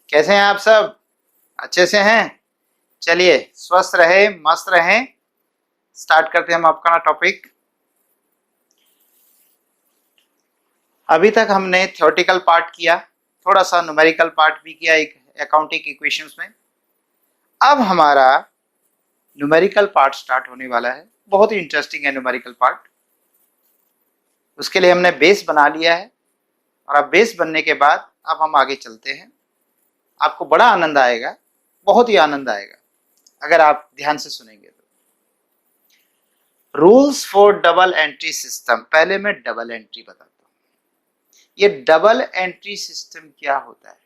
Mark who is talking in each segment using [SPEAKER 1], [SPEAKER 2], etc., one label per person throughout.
[SPEAKER 1] कैसे हैं आप सब? अच्छे से हैं? चलिए, स्वस्थ रहे, मस्त रहें। स्टार्ट करते हैं हम अपना टॉपिक। अभी तक हमने थ्योरेटिकल पार्ट किया, थोड़ा सा न्यूमेरिकल पार्ट भी किया एक अकाउंटिंग इक्वेशंस में। अब हमारा न्यूमेरिकल पार्ट स्टार्ट होने वाला है। बहुत ही इंटरेस्टिंग है न्यूमेरिकल पार्ट। उसके लिए हमने बेस बना लिया है और अब बेस बनने के बाद अब हम आगे चलते हैं। आपको बड़ा आनंद आएगा, बहुत ही आनंद आएगा अगर आप ध्यान से सुनेंगे तो। Rules for double entry system. पहले मैं डबल एंट्री बताता हूं। ये डबल एंट्री सिस्टम क्या होता है?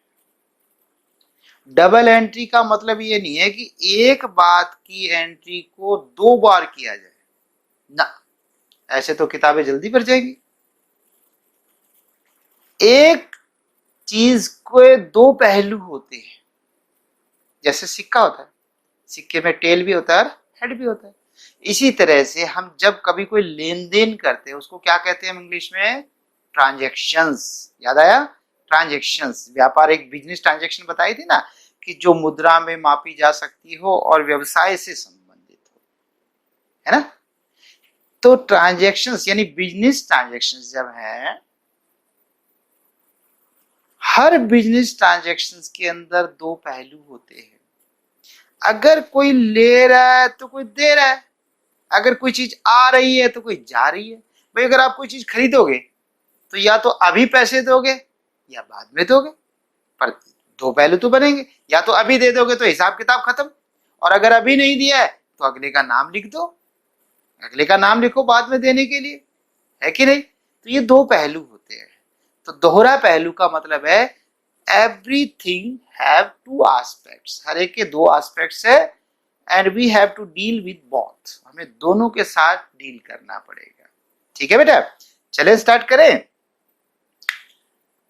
[SPEAKER 1] डबल एंट्री का मतलब ये नहीं है कि एक बात की एंट्री को दो बार किया जाए ना, ऐसे तो किताबें जल्दी भर जाएंगी। एक चीज के दो पहलू होते हैं। जैसे सिक्का होता है, सिक्के में टेल भी होता है और हेड भी होता है। इसी तरह से हम जब कभी कोई लेन देन करते हैं उसको क्या कहते हैं इंग्लिश में? ट्रांजैक्शंस। याद आया? ट्रांजैक्शंस। व्यापार एक बिजनेस ट्रांजैक्शन बताई थी ना, कि जो मुद्रा में मापी जा सकती हो और व्यवसाय से संबंधित हो, है ना? तो ट्रांजैक्शंस यानी बिजनेस ट्रांजैक्शंस जब है, हर बिजनेस ट्रांजैक्शंस के अंदर दो पहलू होते हैं। अगर कोई ले रहा है तो कोई दे रहा है, अगर कोई चीज आ रही है तो कोई जा रही है। भाई अगर आप कोई चीज खरीदोगे तो या तो अभी पैसे दोगे या बाद में दोगे, पर दो पहलू तो बनेंगे। या तो अभी दे दोगे तो हिसाब किताब खत्म, और अगर अभी नहीं दिया है तो अगले का नाम लिख दो, अगले का नाम लिखो बाद में देने के लिए, है कि नहीं? तो ये दो पहलू होते हैं। तो दोहरा पहलू का मतलब है एवरीथिंग हैव टू एस्पेक्ट्स। हर एक के दो एस्पेक्ट्स है and we have to deal with both. हमें दोनों के साथ डील करना पड़ेगा। ठीक है बेटा, चले स्टार्ट करें।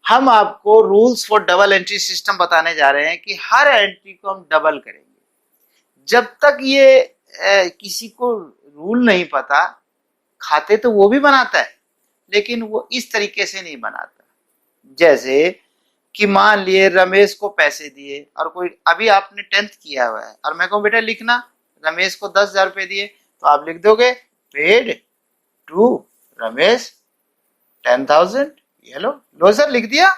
[SPEAKER 1] हम आपको rules for double entry system बताने जा रहे हैं कि हर एंट्री को हम डबल करेंगे। जब तक ये किसी को रूल नहीं पता, खाते तो वो भी बनाता है लेकिन वो इस तरीके से नहीं बनाता। जैसे कि मान लिए रमेश को पैसे दिए और कोई, अभी आपने 10th किया हुआ है और मैं कहूँ बेटा लिखना, रमेश को 10,000 रुपए दिए, तो आप लिख दोगे पेड टू रमेश 10,000। ये लो सर, लिख दिया।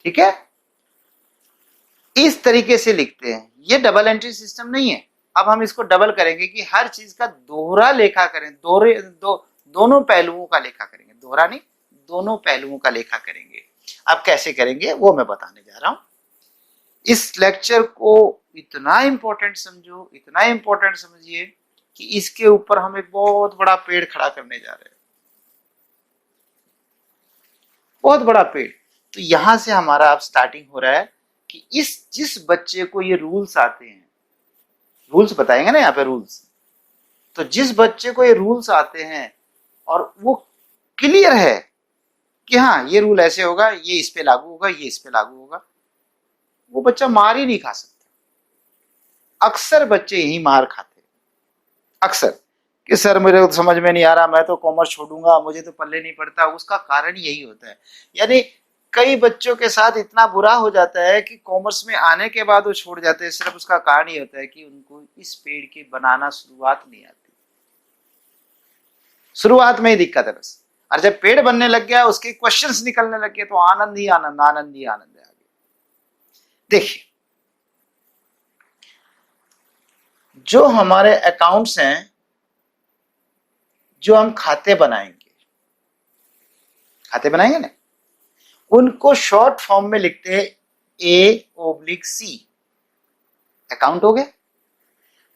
[SPEAKER 1] ठीक है, इस तरीके से लिखते हैं। ये डबल एंट्री सिस्टम नहीं है। अब हम इसको डबल करेंगे कि हर चीज का दोहरा लेखा करें, दोनों पहलुओं का लेखा करेंगे। दोहरा नहीं, दोनों पहलुओं का लेखा करेंगे। अब कैसे करेंगे वो मैं बताने जा रहा हूं। इस लेक्चर को इतना इंपॉर्टेंट समझो, इतना इंपॉर्टेंट समझिए कि इसके ऊपर हम एक बहुत बड़ा पेड़ खड़ा करने जा रहे हैं। बहुत बड़ा पेड़। तो यहां से हमारा अब स्टार्टिंग हो रहा है कि जिस बच्चे को ये रूल्स आते हैं, रूल्स बताएंगे ना यहाँ पे रूल्स, तो जिस बच्चे को ये रूल्स आते हैं और वो क्लियर है कि हाँ ये रूल ऐसे होगा, ये इस पे लागू होगा, ये इस पे लागू होगा, वो बच्चा मार ही नहीं खा सकता। अक्सर बच्चे यही मार खाते, अक्सर, कि सर मुझे तो समझ में नहीं आ रहा, मैं तो कॉमर्स छोड़ूंगा, मुझे तो पल्ले नहीं पड़ता। उसका कारण यही होता है। यानी कई बच्चों के साथ इतना बुरा हो जाता है कि कॉमर्स में आने के बाद वो छोड़ जाते हैं। सिर्फ उसका कारण ये होता है कि उनको इस पेड़ की बनाना शुरुआत नहीं आती, शुरुआत में ही दिक्कत है बस। और जब पेड़ बनने लग गया, उसके क्वेश्चंस निकलने लग गए, तो आनंद ही आनंद, आनंद ही आनंद है आगे। देखिए, जो हमारे अकाउंट्स हैं, जो हम खाते बनाएंगे, खाते बनाएंगे ना, उनको शॉर्ट फॉर्म में लिखते हैं A/C। अकाउंट हो गया।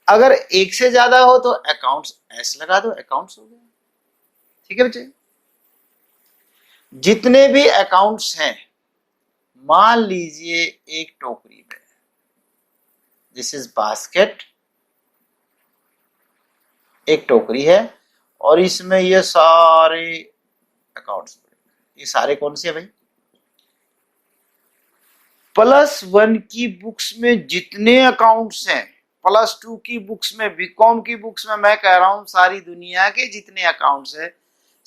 [SPEAKER 1] अगर एक से ज्यादा हो तो अकाउंट्स S लगा दो, अकाउंट्स हो गया। ठीक है बच्चे, जितने भी अकाउंट्स हैं, मान लीजिए एक टोकरी में, दिस इज बास्केट, एक टोकरी है और इसमें ये सारे अकाउंट्स, ये सारे कौन से है भाई? +1 की बुक्स में जितने अकाउंट्स हैं, +2 की बुक्स में, बीकॉम की बुक्स में, मैं कह रहा हूं सारी दुनिया के जितने अकाउंट्स हैं,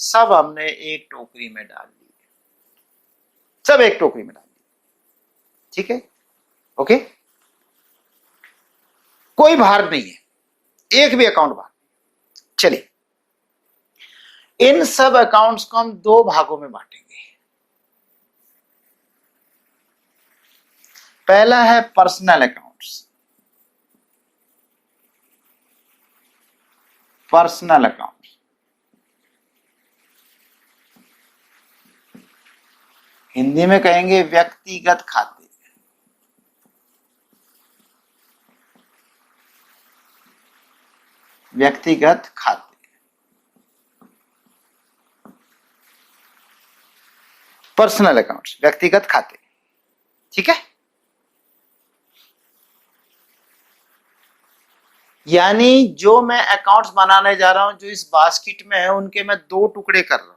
[SPEAKER 1] सब हमने एक टोकरी में डाल दिए, सब एक टोकरी में डाल दिए। ठीक है, ओके। कोई भार नहीं है, एक भी अकाउंट भार। चलिए, इन सब अकाउंट्स को हम दो भागों में बांटेंगे। पहला है personal accounts. Personal account Hindi में कहेंगे व्यक्तिगत खाते। व्यक्तिगत खाते, पर्सनल अकाउंट्स, व्यक्तिगत खाते, ठीक है। यानी जो मैं अकाउंट्स बनाने जा रहा हूं, जो इस बास्केट में है, उनके मैं दो टुकड़े कर रहा हूं।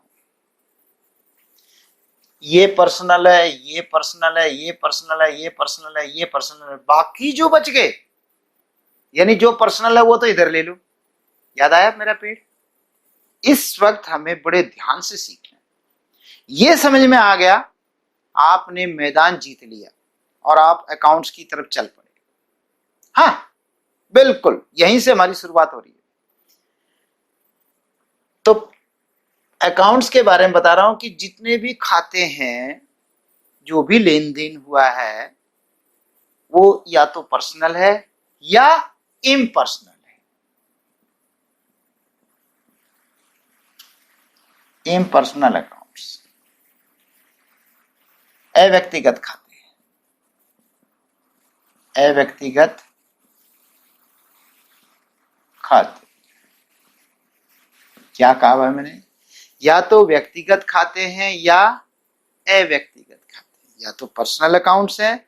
[SPEAKER 1] ये पर्सनल है, ये पर्सनल है, ये पर्सनल है, ये पर्सनल है, ये पर्सनल है। बाकी जो बच गए, यानी जो पर्सनल है वो तो इधर ले लो। याद आया मेरा पेड़? इस वक्त हमें बड़े ध्यान से सीखना है। ये समझ में आ गया, आपने मैदान जीत लिया और आप अकाउंट्स की तरफ चल पड़े। हाँ, बिल्कुल यहीं से हमारी शुरुआत हो रही है। तो अकाउंट्स के बारे में बता रहा हूं कि जितने भी खाते हैं, जो भी लेन देन हुआ है, वो या तो पर्सनल है या इम्पर्सनल है। इम्पर्सनल अकाउंट्स, अव्यक्तिगत खाते, अव्यक्तिगत खाते। क्या कहा है मैंने? या तो व्यक्तिगत खाते हैं या अव्यक्तिगत खाते, या तो पर्सनल अकाउंट्स हैं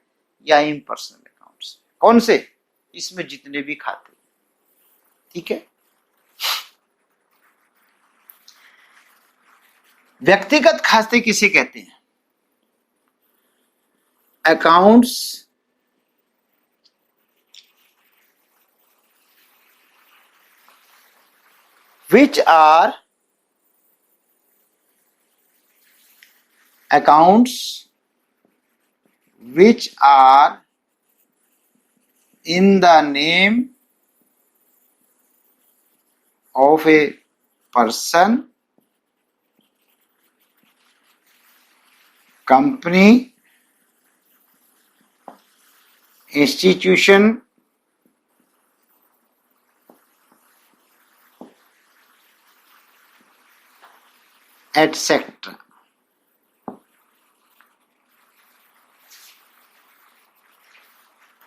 [SPEAKER 1] या इम्पर्सनल अकाउंट्स। कौन से? इसमें जितने भी खाते, ठीक है। व्यक्तिगत खाते किसे कहते हैं? Accounts which are accounts which are in the name of a person, company, institution, etc.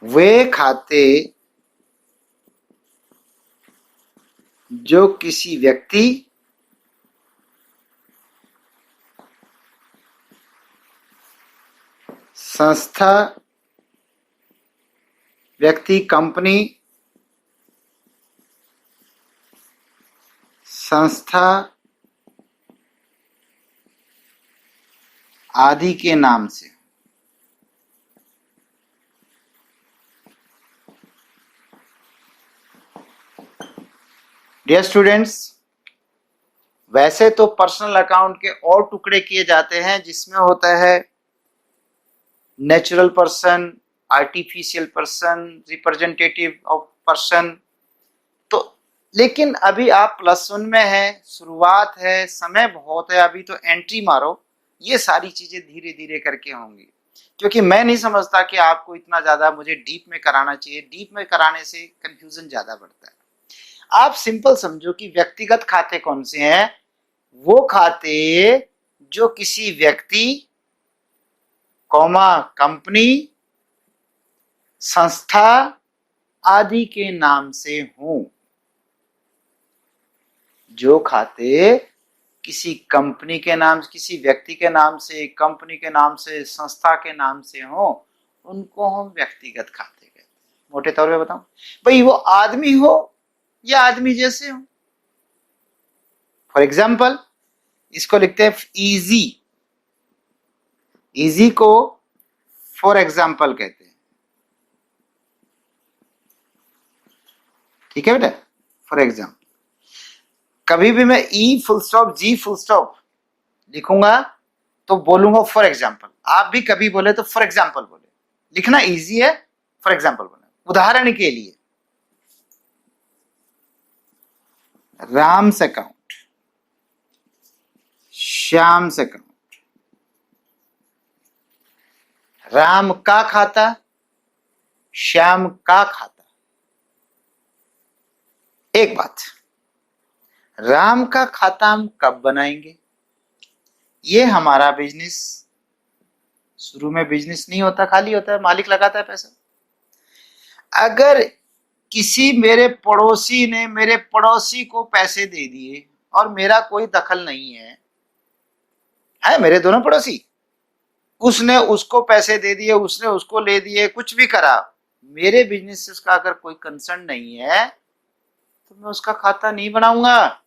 [SPEAKER 1] वे खाते जो किसी व्यक्ति, संस्था, व्यक्ति, कंपनी, संस्था आदि के नाम से। डियर स्टूडेंट्स, वैसे तो पर्सनल अकाउंट के और टुकड़े किए जाते हैं, जिसमें होता है natural person, artificial person, representative of person. तो लेकिन अभी आप +1 में है, शुरुआत है, समय बहुत है, अभी तो एंट्री मारो। ये सारी चीजें धीरे धीरे करके होंगी, क्योंकि मैं नहीं समझता कि आपको इतना ज्यादा मुझे डीप में कराना चाहिए। डीप में कराने से कंफ्यूजन ज्यादा बढ़ता है। आप सिंपल समझो कि व्यक्तिगत खाते कौन से हैं? वो खाते जो किसी व्यक्ति, कंपनी, संस्था आदि के नाम से हों। जो खाते किसी कंपनी के नाम, किसी व्यक्ति के नाम से, कंपनी के नाम से, संस्था के नाम से हो, उनको हम व्यक्तिगत खाते कहते हैं। मोटे तौर पे बताऊं भाई, वो आदमी हो या आदमी जैसे हो। फॉर एग्जाम्पल, इसको लिखते हैं इजी। इजी को फॉर एग्जाम्पल कहते हैं, ठीक है बेटा। फॉर एग्जाम्पल, कभी भी मैं ई फुल स्टॉप जी फुल स्टॉप लिखूंगा तो बोलूंगा फॉर एग्जाम्पल। आप भी कभी बोले तो फॉर एग्जाम्पल बोले, लिखना इजी है। फॉर एग्जाम्पल बना, उदाहरण के लिए राम्स अकाउंट, श्याम्स अकाउंट, राम का खाता, श्याम का खाता। एक बात, राम का खाता हम कब बनाएंगे? ये हमारा बिजनेस, शुरू में बिजनेस नहीं होता, खाली होता है, मालिक लगाता है पैसा। अगर किसी मेरे पड़ोसी ने मेरे पड़ोसी को पैसे दे दिए और मेरा कोई दखल नहीं है मेरे दोनों पड़ोसी, उसने उसको पैसे दे दिए, उसने उसको ले दिए, कुछ भी करा, मेरे बिजनेस से उसका अगर कोई कंसर्न नहीं है तो मैं उसका खाता नहीं बनाऊंगा।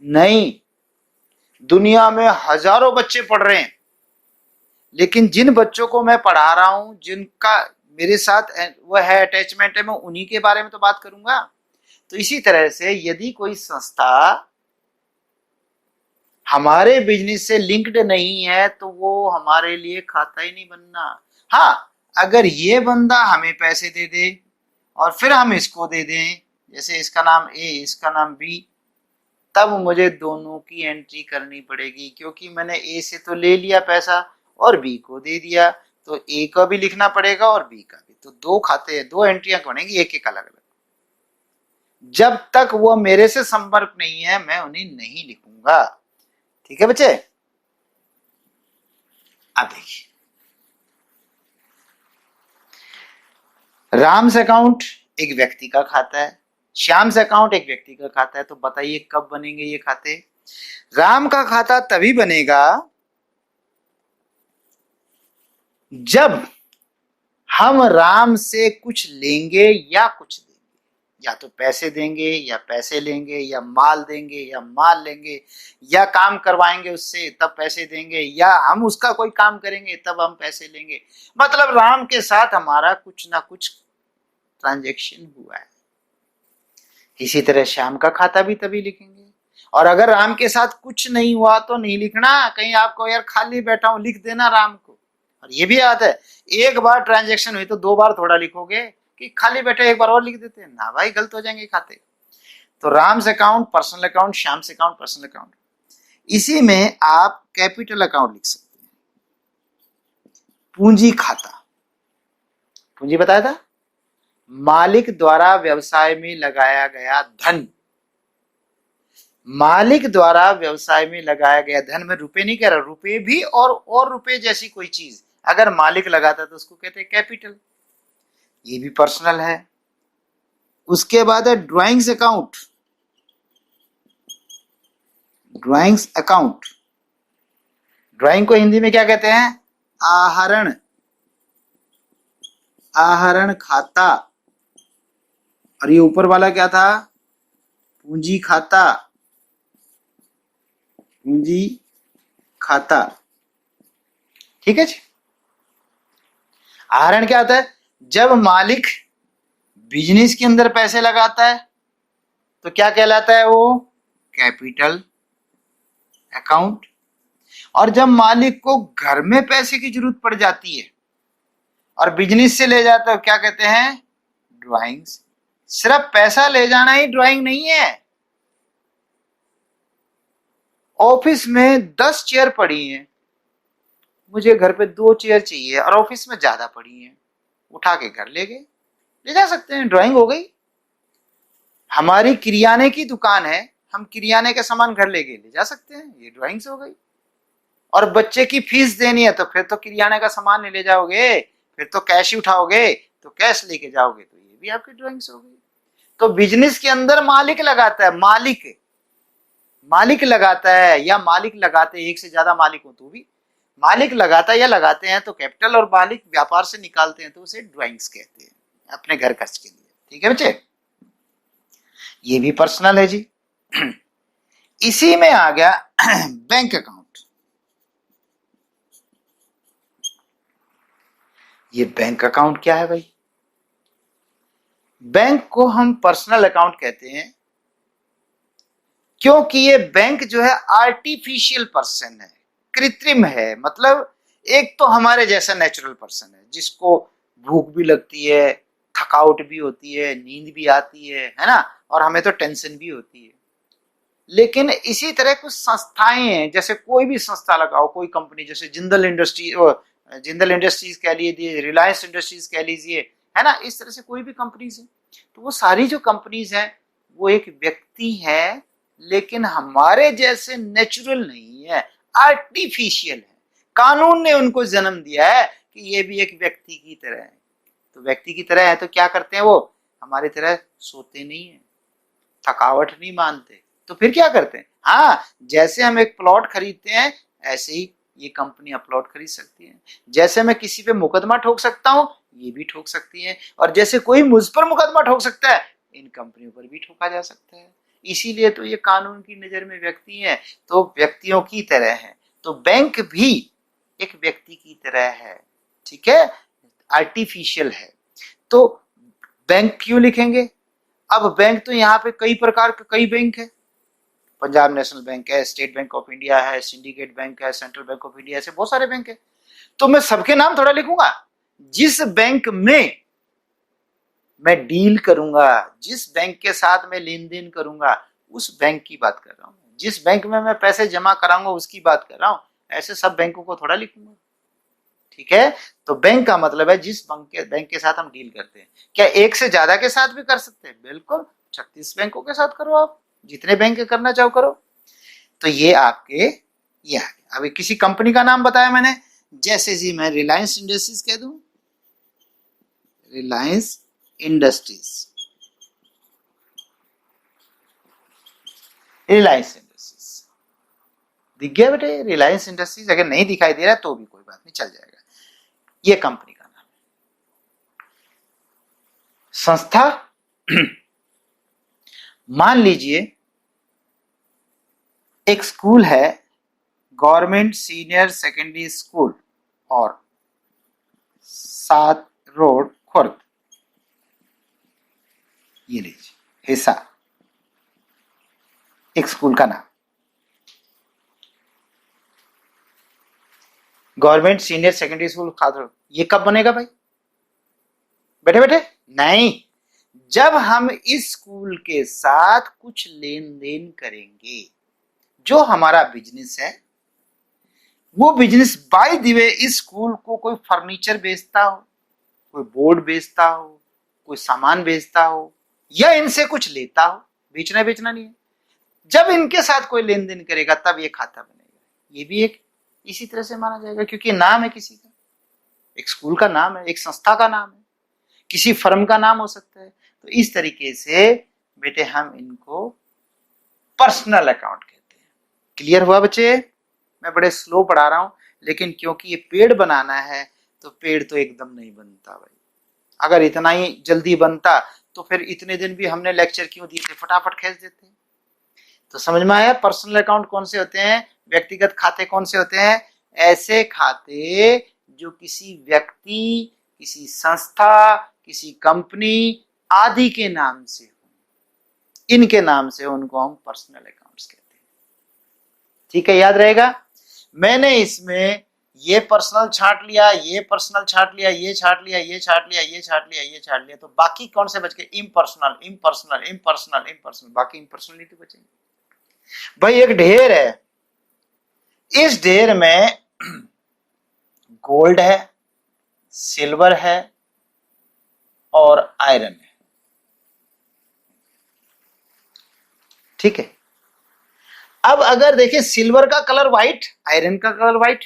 [SPEAKER 1] नहीं, दुनिया में हजारों बच्चे पढ़ रहे हैं, लेकिन जिन बच्चों को मैं पढ़ा रहा हूं, जिनका मेरे साथ वो है अटैचमेंट है, मैं उन्हीं के बारे में तो बात करूंगा। तो इसी तरह से यदि कोई संस्था हमारे बिजनेस से लिंक्ड नहीं है तो वो हमारे लिए खाता ही नहीं बनना। हाँ, अगर ये बंदा हमें पैसे दे दे और फिर हम इसको दे दें, जैसे इसका नाम ए, इसका नाम बी, तब मुझे दोनों की एंट्री करनी पड़ेगी, क्योंकि मैंने ए से तो ले लिया पैसा और बी को दे दिया, तो ए का भी लिखना पड़ेगा और बी का भी। तो दो खाते, दो एंट्रियां बनेगी, एक एक अलग अलग। जब तक वो मेरे से संपर्क नहीं है मैं उन्हें नहीं लिखूंगा। ठीक है बच्चे? अब देखिए, राम्स अकाउंट एक व्यक्ति का खाता है, श्याम्स अकाउंट एक व्यक्ति का खाता है। तो बताइए कब बनेंगे ये खाते? राम का खाता तभी बनेगा जब हम राम से कुछ लेंगे या कुछ देंगे, या तो पैसे देंगे या पैसे लेंगे, या माल देंगे या माल लेंगे, या काम करवाएंगे उससे तब पैसे देंगे, या हम उसका कोई काम करेंगे तब हम पैसे लेंगे। मतलब राम के साथ हमारा कुछ ना कुछ ट्रांजैक्शन हुआ है। इसी तरह श्याम का खाता भी तभी लिखेंगे। और अगर राम के साथ कुछ नहीं हुआ तो नहीं लिखना। कहीं आपको यार खाली बैठा हूं लिख देना राम को। और ये भी याद है, एक बार ट्रांजैक्शन हुई तो दो बार थोड़ा लिखोगे कि खाली बैठे एक बार और लिख देते हैं ना, भाई गलत हो जाएंगे खाते। तो Ram's account personal account, Shyam's account personal account. इसी में आप कैपिटल अकाउंट लिख सकते हैं। पूंजी खाता, पूंजी बताया था, मालिक द्वारा व्यवसाय में लगाया गया धन। मालिक द्वारा व्यवसाय में लगाया गया धन, में रुपए नहीं कह रहा, रुपए भी और रुपए जैसी कोई चीज अगर मालिक लगाता है तो उसको कहते हैं कैपिटल। ये भी पर्सनल है। उसके बाद है drawings account. Drawings account, drawing को हिंदी में क्या कहते हैं? आहरण, आहरण खाता। और ये ऊपर वाला क्या था? पूंजी खाता, पूंजी खाता। ठीक है जी। आहरण क्या होता है? जब मालिक बिजनेस के अंदर पैसे लगाता है तो क्या कहलाता है वो? Capital account. और जब मालिक को घर में पैसे की जरूरत पड़ जाती है और बिजनेस से ले जाता है, क्या कहते हैं? ड्राइंग्स। सिर्फ पैसा ले जाना ही ड्राइंग नहीं है। ऑफिस में 10 चेयर पड़ी हैं, मुझे घर पे 2 चेयर चाहिए और ऑफिस में ज्यादा पड़ी हैं, उठा के घर ले गए, ले जा सकते हैं, ड्राइंग हो गई। हमारी किरियाने की दुकान है, हम किरियाने का सामान घर ले गए, ले जा सकते हैं, ये ड्राइंग्स हो गई। और बच्चे की फीस देनी है तो फिर तो किरियाने का सामान नहीं ले जाओगे, फिर तो कैश ही उठाओगे, तो कैश लेके जाओगे, तो ये भी आपकी ड्राइंग्स हो गई। तो बिजनेस के अंदर मालिक लगाता है, मालिक लगाता है या मालिक लगाते हैं, एक से ज्यादा मालिक हो तो भी मालिक लगाता है या लगाते हैं, तो कैपिटल और मालिक व्यापार से निकालते हैं तो उसे ड्राइंग्स कहते हैं, अपने घर खर्च के लिए। ठीक है बच्चे? ये भी पर्सनल है जी। इसी में आ गया बैंक अकाउंट। ये बैंक अकाउंट क्या है भाई? बैंक को हम पर्सनल अकाउंट कहते हैं क्योंकि ये बैंक जो है आर्टिफिशियल पर्सन है, कृत्रिम है। मतलब एक तो हमारे जैसा नेचुरल पर्सन है जिसको भूख भी लगती है, थकावट भी होती है, नींद भी आती है ना, और हमें तो टेंशन भी होती है। लेकिन इसी तरह कुछ संस्थाएं हैं, जैसे कोई भी संस्था लगाओ, कोई कंपनी, जैसे जिंदल इंडस्ट्रीज कह लीजिए, रिलायंस इंडस्ट्रीज कह लीजिए, है ना, इस तरह से कोई भी कंपनीज है, तो वो सारी जो कंपनीज हैं वो एक व्यक्ति है, लेकिन हमारे जैसे नेचुरल नहीं है, आर्टिफिशियल है। कानून ने उनको जन्म दिया है कि ये भी एक व्यक्ति की तरह है। तो व्यक्ति की तरह है तो क्या करते हैं, वो हमारी तरह सोते नहीं है, थकावट नहीं मानते, तो फिर क्या करते हैं, हाँ, जैसे हम एक प्लॉट खरीदते हैं ऐसे ही ये कंपनियां प्लॉट खरीद सकती हैं। जैसे मैं किसी पे मुकदमा ठोक सकता हूं, ये भी ठोक सकती हैं, और जैसे कोई मुझ पर मुकदमा ठोक सकता है, इन कंपनियों पर भी ठोका जा सकता है। इसीलिए तो ये कानून की नजर में व्यक्ति हैं, तो व्यक्तियों की तरह है। तो बैंक भी एक व्यक्ति की तरह है, ठीक है, आर्टिफिशियल है। तो बैंक क्यों लिखेंगे? अब बैंक तो यहाँ पे कई प्रकार के कई बैंक है, पंजाब नेशनल बैंक है, स्टेट बैंक ऑफ इंडिया है, सिंडिकेट बैंक है, सेंट्रल बैंक ऑफ इंडिया, ऐसे बहुत सारे बैंक है। तो मैं सबके नाम थोड़ा लिखूंगा। जिस बैंक में मैं डील करूंगा, जिस बैंक के साथ मैं लेन देन करूंगा, उस बैंक की बात कर रहा हूं। जिस बैंक में मैं पैसे जमा कराऊंगा उसकी बात कर रहा हूं। ऐसे सब बैंकों को थोड़ा लिखूंगा, ठीक है। तो बैंक का मतलब है जिस बैंक के साथ हम डील करते हैं। क्या एक से ज्यादा के साथ भी कर सकते हैं? बिल्कुल, 36 बैंकों के साथ करो, आप जितने बैंक करना चाहो करो। तो ये आपके ये आ गया। अभी किसी कंपनी का नाम बताया मैंने, जैसे जी मैं रिलायंस इंडस्ट्रीज कह दूं, रिलायंस इंडस्ट्रीज, रिलायंस इंडस्ट्रीज दिख गया बेटे, रिलायंस इंडस्ट्रीज। अगर नहीं दिखाई दे रहा तो भी कोई बात नहीं, चल जाएगा। ये कंपनी का नाम। संस्था मान लीजिए एक स्कूल है, गवर्नमेंट सीनियर सेकेंडरी स्कूल, और 7 रोड खुर्द, ये लीजिए हिस्सा, एक स्कूल का नाम, गवर्नमेंट सीनियर सेकेंडरी स्कूल खादर। ये कब बनेगा भाई? बैठे बैठे नहीं, जब हम इस स्कूल के साथ कुछ लेन देन करेंगे, जो हमारा बिजनेस है, वो बिजनेस बाय द वे इस स्कूल को कोई फर्नीचर बेचता हो, कोई बोर्ड बेचता हो, कोई सामान बेचता हो, या इनसे कुछ लेता हो, बेचना बेचना नहीं है, जब इनके साथ कोई लेन देन करेगा तब ये खाता बनेगा। ये भी एक इसी तरह से माना जाएगा, क्योंकि नाम है किसी का, एक स्कूल का नाम है, एक संस्था का नाम है, किसी फर्म का नाम हो सकता है। तो इस तरीके से बेटे हम इनको पर्सनल अकाउंट कहते हैं। क्लियर हुआ बच्चे? मैं बड़े स्लो पढ़ा रहा हूं, लेकिन क्योंकि ये पेड़ बनाना है तो पेड़ तो एकदम नहीं बनता भाई। अगर इतना ही जल्दी बनता तो फिर इतने दिन भी हमने लेक्चर क्यों दिए थे, फटाफट खींच देते। तो समझ में आया पर्सनल अकाउंट कौन से होते हैं, व्यक्तिगत खाते कौन से होते हैं? ऐसे खाते जो किसी व्यक्ति, किसी संस्था, किसी कंपनी आदि के नाम से हो, इनके नाम से उनको हम पर्सनल अकाउंट्स कहते हैं। ठीक है, याद रहेगा। मैंने इसमें ये पर्सनल छांट लिया, ये पर्सनल छांट लिया, ये छांट लिया, ये छांट लिया, ये छांट लिया, ये छांट लिया, तो बाकी कौन से बच गए? इम्पर्सनल, इम्पर्सनल, इम्पर्सनल, इम्पर्सनल, बाकी इम्पर्सनलिटी बचेंगे। भाई एक ढेर है, इस ढेर में गोल्ड है, सिल्वर है और आयरन है, ठीक है। अब अगर देखें, सिल्वर का कलर व्हाइट, आयरन का कलर व्हाइट,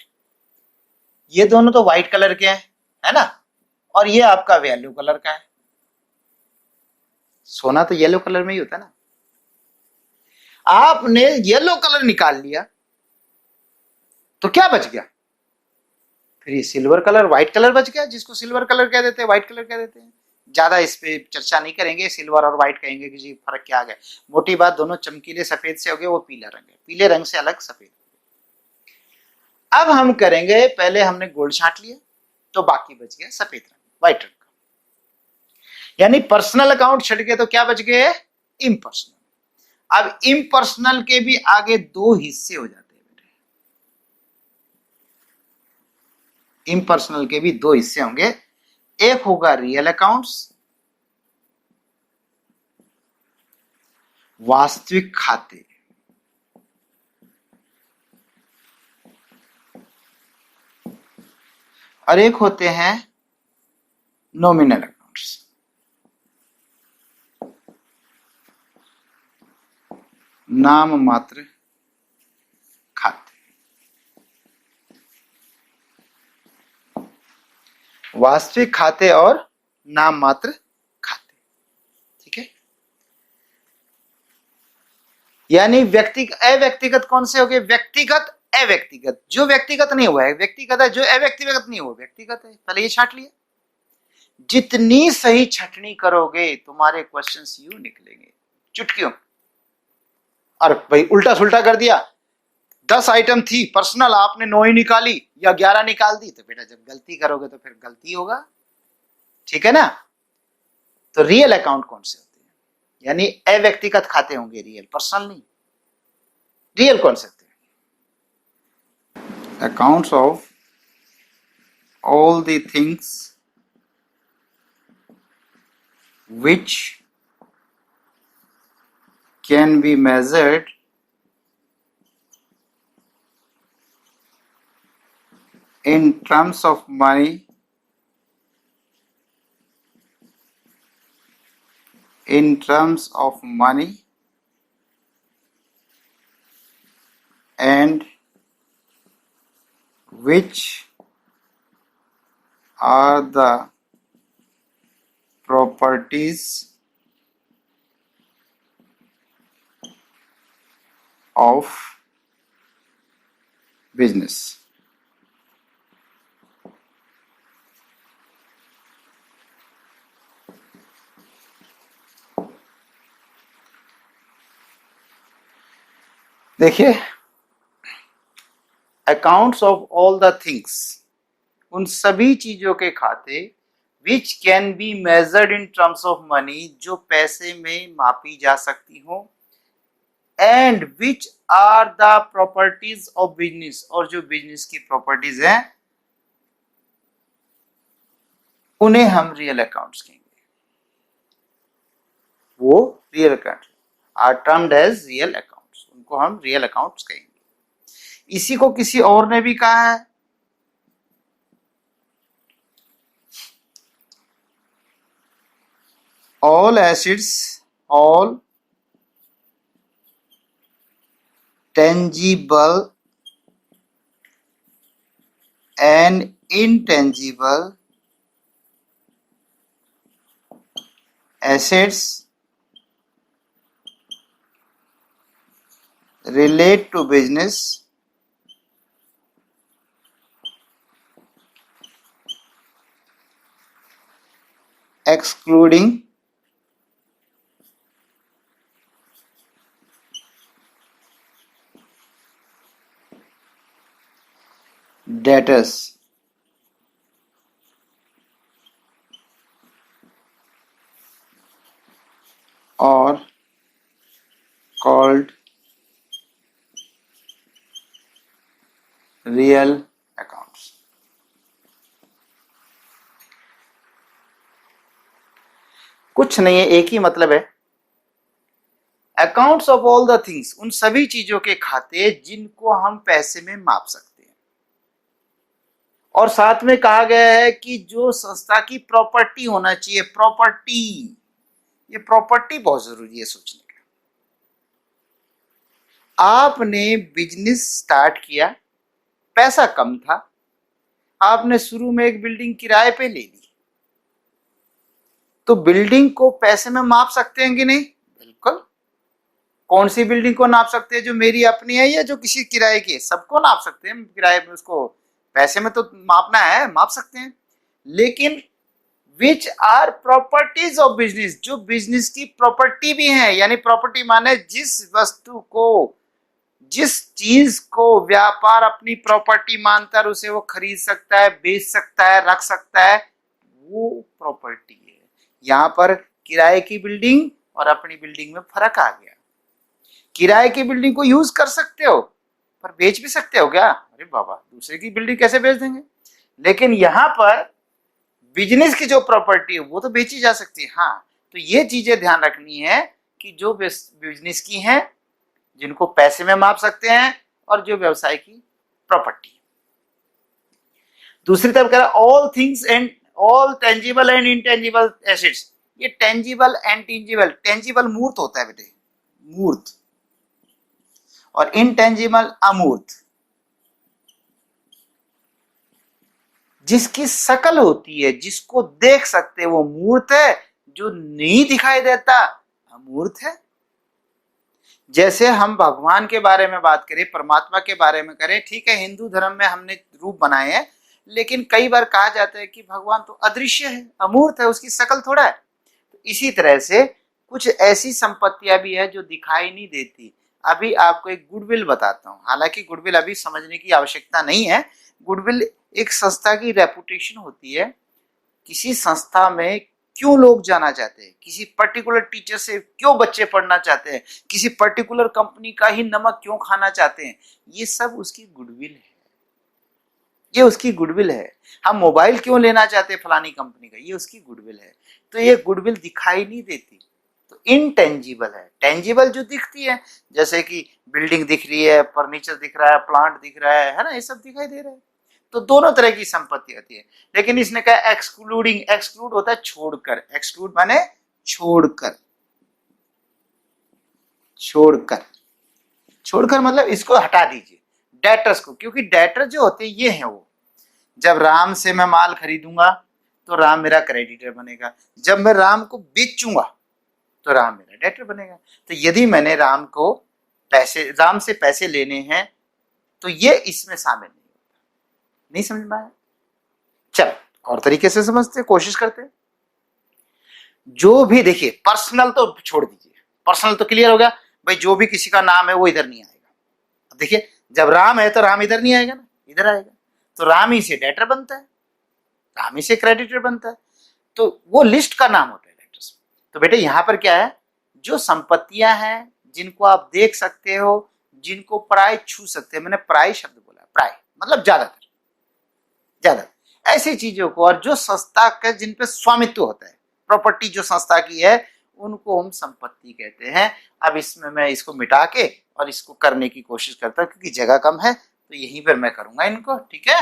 [SPEAKER 1] ये दोनों तो व्हाइट कलर के हैं, है ना, और ये आपका येलो कलर का है। सोना तो येलो कलर में ही होता है ना। आपने येलो कलर निकाल लिया तो क्या बच गया? फिर ये सिल्वर कलर, व्हाइट कलर बच गया, जिसको सिल्वर कलर कह देते हैं, व्हाइट कलर कह देते हैं। ज्यादा इस पे चर्चा नहीं करेंगे, सिल्वर और व्हाइट कहेंगे कि जी फर्क क्या आ गया। मोटी बात, दोनों चमकीले सफेद से हो गए, वो पीला रंग है, पीले रंग से अलग सफेद। अब हम करेंगे, पहले हमने गोल्ड छांट लिया तो बाकी बच गया सफेद रंग, व्हाइट रंग का, यानी पर्सनल अकाउंट छट गए तो क्या बच गए? इम्पर्सनल। अब इम्पर्सनल के भी आगे 2 हिस्से हो जाते हैं बेटे। इम्पर्सनल के भी दो हिस्से होंगे, एक होगा रियल अकाउंट्स, वास्तविक खाते, और एक होते हैं नॉमिनल अकाउंट्स, नाम मात्र खाते। वास्तविक खाते और नाम मात्र खाते, ठीक है। यानी अव्यक्तिगत कौन से हो गए? व्यक्तिगत, अव्यक्तिगत। जो व्यक्तिगत नहीं हुआ है व्यक्तिगत है, जो अव्यक्तिगत नहीं हुआ व्यक्तिगत है। पहले ये छाट लिया। जितनी सही छटनी करोगे तुम्हारे क्वेश्चंस यूं निकलेंगे चुटकियों। और भाई उल्टा सुल्टा कर दिया, 10 आइटम थी पर्सनल, आपने 9 ही निकाली या 11 निकाल दी, तो बेटा जब गलती करोगे तो फिर गलती होगा, ठीक है ना। तो रियल अकाउंट कौन से होते हैं? यानी अव्यक्तिगत खाते होंगे, रियल, पर्सनल नहीं। रियल कौन से होते हैं? Accounts of all the things which can be measured in terms of money, and which are the properties of business. देखिए, accounts of all the things, उन सभी चीजों के खाते, which can be measured in terms of money, जो पैसे में मापी जा सकती हो, and which are the properties of business, और जो बिजनेस की प्रॉपर्टीज हैं उन्हें हम रियल अकाउंट्स कहेंगे। वो real account are termed as real accounts, उनको हम रियल अकाउंट्स कहेंगे। इसी को किसी और ने भी कहा है, all assets, all tangible and intangible assets relate to business excluding debtors, or called real accounts. कुछ नहीं है, एक ही मतलब है। Accounts of all the things, उन सभी चीजों के खाते जिनको हम पैसे में माप सकते हैं। और साथ में कहा गया है कि जो संस्था की प्रॉपर्टी होना चाहिए, प्रॉपर्टी, ये प्रॉपर्टी बहुत जरूरी है सोचने का। आपने बिजनेस स्टार्ट किया, पैसा कम था, आपने शुरू में एक बिल्डिंग किराए पे ले ली, तो बिल्डिंग को पैसे में माप सकते हैं कि नहीं? बिल्कुल। कौन सी बिल्डिंग को नाप सकते हैं? जो मेरी अपनी है या जो किसी किराए की है? सबको नाप सकते हैं किराए में, उसको पैसे में तो मापना है, माप सकते हैं। लेकिन which are properties of business, जो बिजनेस की प्रॉपर्टी भी है, यानी प्रॉपर्टी माने जिस वस्तु को, जिस चीज को व्यापार अपनी प्रॉपर्टी मानकर उसे वो खरीद सकता है, बेच सकता है, रख सकता है, वो प्रॉपर्टी है। यहां पर किराए की बिल्डिंग और अपनी बिल्डिंग में फर्क आ गया। किराए की बिल्डिंग को यूज कर सकते हो पर बेच भी सकते हो क्या? अरे बाबा, दूसरे की बिल्डिंग कैसे बेच देंगे? लेकिन यहां पर बिजनेस की जो प्रॉपर्टी है वो तो बेची जा सकती है। हाँ, तो ये चीजें ध्यान रखनी है कि जो बिजनेस की हैं, जिनको पैसे में माप सकते हैं, और जो व्यवसाय की प्रॉपर्टी। दूसरी तरफ कह रहा है all things and all tangible and intangible assets. ये टेंजिबल एंड टेंजिबल, टेंजिबल मूर्त होता है बेटे, मूर्त, और इनटेंजिबल अमूर्त। जिसकी शकल होती है, जिसको देख सकते वो मूर्त है, जो नहीं दिखाई देता अमूर्त है। जैसे हम भगवान के बारे में बात करें, परमात्मा के बारे में करें, ठीक है, हिंदू धर्म में हमने रूप बनाए हैं, लेकिन कई बार कहा जाता है कि भगवान तो अदृश्य है, अमूर्त है, उसकी शकल थोड़ा है। तो इसी तरह से कुछ ऐसी संपत्तियां भी है जो दिखाई नहीं देती। अभी आपको एक गुडविल बताता हूं, हालांकि गुडविल अभी समझने की आवश्यकता नहीं है। गुडविल एक संस्था की रेपुटेशन होती है। किसी संस्था में क्यों लोग जाना चाहते हैं, किसी पर्टिकुलर टीचर से क्यों बच्चे पढ़ना चाहते हैं, किसी पर्टिकुलर कंपनी का ही नमक क्यों खाना चाहते हैं, ये सब उसकी गुडविल है। ये उसकी गुडविल है। हम मोबाइल क्यों लेना चाहते हैं फलानी कंपनी का, ये उसकी गुडविल है। तो ये गुडविल दिखाई नहीं देती, तो इनटेंजिबल है। टेंजिबल जो दिखती है, जैसे कि बिल्डिंग दिख रही है, फर्नीचर दिख रहा है, प्लांट दिख रहा है ना, ये सब दिखाई दे रहा है। तो दोनों तरह की संपत्ति होती है। लेकिन इसने कहा एक्सक्लूडिंग, एक्सक्लूड होता है छोड़कर, एक्सक्लूड माने छोड़कर, छोड़कर, छोड़कर मतलब इसको हटा दीजिए, डेटर्स को। क्योंकि डेटर जो होते हैं ये हैं वो, जब राम से मैं माल खरीदूंगा तो राम मेरा क्रेडिटर बनेगा, जब मैं राम को बेचूंगा तो राम मेरा डेटर बनेगा। तो यदि मैंने राम से पैसे लेने हैं तो ये इसमें शामिल नहीं होता। नहीं समझ में आया? चल और तरीके से समझते, कोशिश करते। जो भी देखिए, पर्सनल तो छोड़ दीजिए, पर्सनल तो क्लियर हो गया भाई, जो भी किसी का नाम है वो इधर नहीं आएगा। अब देखिए, जब राम है तो राम इधर नहीं आएगा ना, इधर आएगा। तो राम ही से डेटर बनता है, राम ही से क्रेडिटर बनता है, तो वो लिस्ट का नाम होता है डेटर्स। तो बेटे यहां पर क्या है, जो संपत्तियां हैं जिनको आप देख सकते हो, जिनको प्राय छू सकते हैं, मैंने प्राय शब्द बोला, प्राय मतलब ज्यादातर, ज्यादा ऐसी चीजों को, और जो संस्था का जिन पे स्वामित्व होता है, प्रॉपर्टी जो संस्था की है, उनको हम संपत्ति कहते हैं। अब इसमें मैं इसको मिटा के और इसको करने की कोशिश करता हूं, क्योंकि जगह कम है तो यहीं पर मैं करूंगा इनको, ठीक है।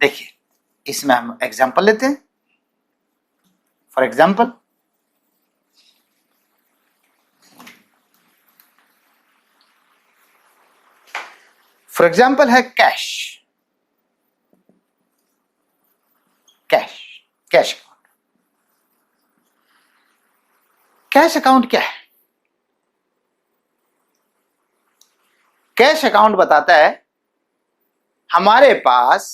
[SPEAKER 1] देखिए इसमें हम एग्जांपल लेते हैं। फॉर एग्जांपल, है cash, cash, cash account. Cash account क्या है? कैश अकाउंट बताता है हमारे पास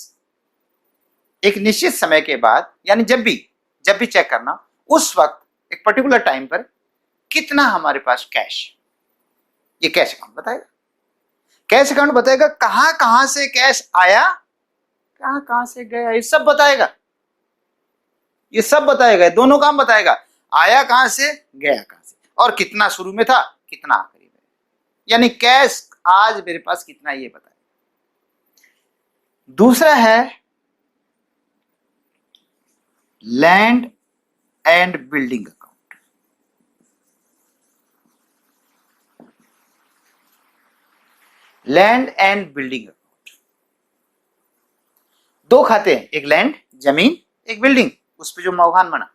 [SPEAKER 1] एक निश्चित समय के बाद, यानी जब भी चेक करना, उस वक्त एक पर्टिकुलर टाइम पर कितना हमारे पास कैश, ये कैश अकाउंट बताएगा। कैश अकाउंट बताएगा कहां से कैश आया, कहां से गया, ये सब बताएगा। ये सब बताएगा, दोनों काम बताएगा, आया कहां से, गया कहां से, और कितना शुरू में था, कितना आखिरी में, यानी कैश आज मेरे पास कितना, ये बताएगा। दूसरा है land and building account. Land and building account, दो खाते हैं, एक लैंड जमीन, एक बिल्डिंग, उस पे जो मकान बना।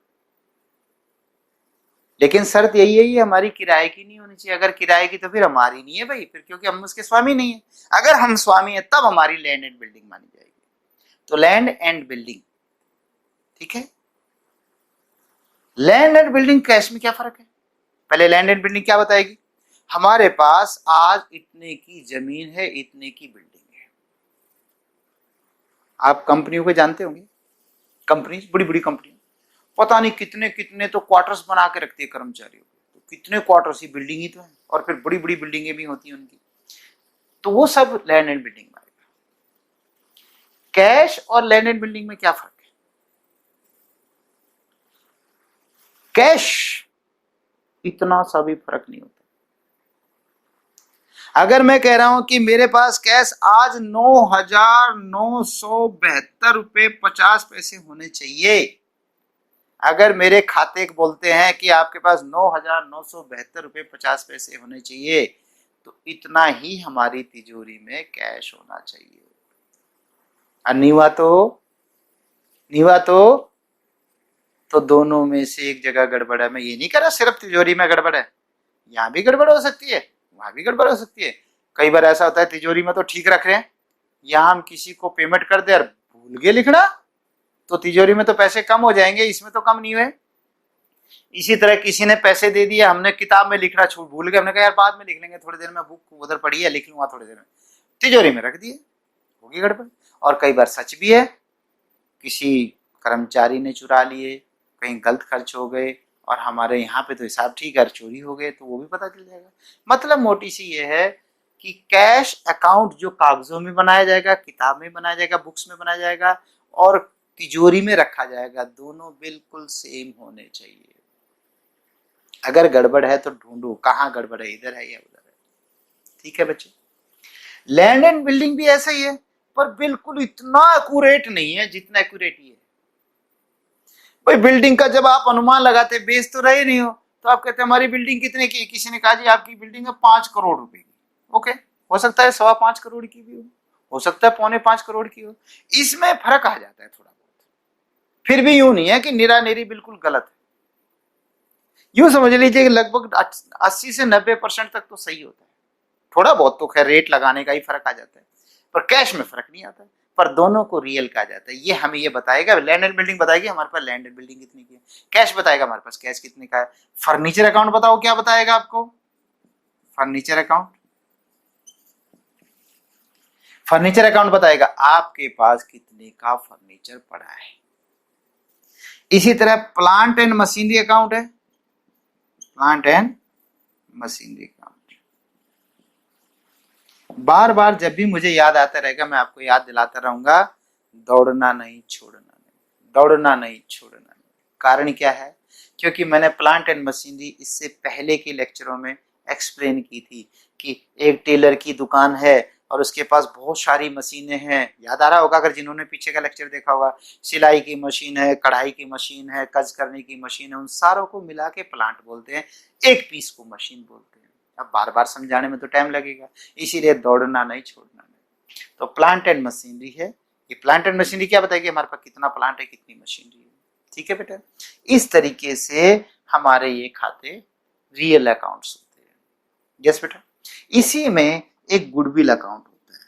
[SPEAKER 1] लेकिन शर्त यही है, ये हमारी किराए की नहीं होनी चाहिए। अगर किराए की तो फिर हमारी नहीं है भाई, फिर क्योंकि हम उसके स्वामी नहीं है। अगर हम स्वामी है तब हमारी लैंड एंड बिल्डिंग मानी जाएगी। तो लैंड एंड बिल्डिंग, ठीक है। लैंड एंड बिल्डिंग कैश में क्या फर्क है? पहले लैंड एंड बिल्डिंग क्या बताएगी, हमारे पास आज इतने की जमीन है, इतने की बिल्डिंग है। आप कंपनियों को जानते होंगे, कंपनी, बड़ी बड़ी कंपनी, पता नहीं कितने कितने तो क्वार्टर्स बना के रखती है कर्मचारियों को, तो कितने क्वार्टर्स, ही बिल्डिंग ही तो है, और फिर बड़ी बड़ी बिल्डिंगें भी होती हैं उनकी। तो वो सब लैंड एंड बिल्डिंग में आएगा। कैश और लैंड एंड बिल्डिंग में क्या फर्क है? कैश इतना सा भी फर्क नहीं होता। अगर मैं कह रहा हूं कि मेरे पास कैश आज 9,972 रुपये 50 पैसे होने चाहिए, अगर मेरे खाते बोलते हैं कि आपके पास 9,972 रुपये 50 पैसे होने चाहिए, तो इतना ही हमारी तिजोरी में कैश होना चाहिए। और नहीं हुआ तो दोनों में से एक जगह गड़बड़ है। मैं ये नहीं कह रहा सिर्फ तिजोरी में गड़बड़ है, यहाँ भी गड़बड़ हो सकती है, वहां भी गड़बड़ हो सकती है। कई बार ऐसा होता है तिजोरी में तो ठीक रख रहे हैं, यहाँ हम किसी को पेमेंट कर दे और भूल गए लिखना, तो तिजोरी में तो पैसे कम हो जाएंगे, इसमें तो कम नहीं हुए। इसी तरह किसी ने पैसे दे दिए, हमने किताब में लिखना छूट भूल गए, हमने कहा यार बाद में लिख लेंगे, थोड़ी देर में बुक उधर पड़ी है लिख लूंगा थोड़ी देर में, तिजोरी में रख दिए, होगी गड़बड़। और कई बार सच भी है, किसी कर्मचारी ने चुरा लिए, कहीं गलत खर्च हो गए, और हमारे यहाँ पे तो हिसाब ठीक है, चोरी हो गए तो वो भी पता चल जाएगा। मतलब मोटी सी ये है कि कैश अकाउंट जो कागजों में बनाया जाएगा, किताब में बनाया जाएगा, बुक्स में बनाया जाएगा, और तिजोरी में रखा जाएगा, दोनों बिल्कुल सेम होने चाहिए। अगर गड़बड़ है तो ढूंढो कहाँ गड़बड़ है, इधर है या उधर है। ठीक है बच्चे। लैंड एंड बिल्डिंग भी ऐसा ही है, पर बिल्कुल इतना एक्यूरेट नहीं है जितना एक्यूरेट ही है। भाई बिल्डिंग का जब आप अनुमान लगाते, बेच तो रहे नहीं हो, तो आप कहते हैं हमारी बिल्डिंग कितने की, किसी ने कहा जी आपकी बिल्डिंग है 5 करोड़ रुपए की। ओके, हो सकता है 5.25 करोड़ की भी हो सकता है 4.25 करोड़ की हो, इसमें फर्क आ जाता है थोड़ा बहुत। फिर भी यूं नहीं है कि निरा निरी बिल्कुल गलत है, यूं समझ लीजिए कि लगभग 80 से 90% तक तो सही होता है। थोड़ा बहुत तो खैर रेट लगाने का ही फर्क आ जाता है, पर कैश में फर्क नहीं आता, पर दोनों को रियल कहा जाता है। ये हमें ये बताएगा, लैंड एंड बिल्डिंग बताएगी हमारे पास लैंड एंड बिल्डिंग कितनी की है, कैश बताएगा हमारे पास कैश कितने का है। फर्नीचर अकाउंट बताओ क्या बताएगा आपको, फर्नीचर अकाउंट बताएगा आपके पास कितने का फर्नीचर पड़ा है। इसी तरह प्लांट एंड मशीनरी अकाउंट है, प्लांट एंड मशीनरी अकाउंट। बार बार जब भी मुझे याद आता रहेगा मैं आपको याद दिलाता रहूंगा, दौड़ना नहीं छोड़ना नहीं, दौड़ना नहीं छोड़ना नहीं। कारण क्या है, क्योंकि मैंने प्लांट एंड मशीनरी इससे पहले के लेक्चरों में एक्सप्लेन की थी कि एक टेलर की दुकान है और उसके पास बहुत सारी मशीनें हैं। याद आ रहा होगा अगर जिन्होंने पीछे का लेक्चर देखा होगा, सिलाई की मशीन है, कढ़ाई की मशीन है, कज करने की मशीन है, उन सारों को मिला के प्लांट बोलते हैं, एक पीस को मशीन बोलते हैं। अब बार बार समझाने में तो टाइम लगेगा, इसीलिए दौड़ना नहीं छोड़ना नहीं। तो प्लांट एंड मशीनरी है, ये प्लांट एंड मशीनरी क्या बताएगी हमारे पास कितना प्लांट है कितनी मशीनरी है। ठीक है बेटा, इस तरीके से हमारे ये खाते रियल अकाउंट्स होते हैं। यस बेटा, इसी में एक गुडविल अकाउंट होता है,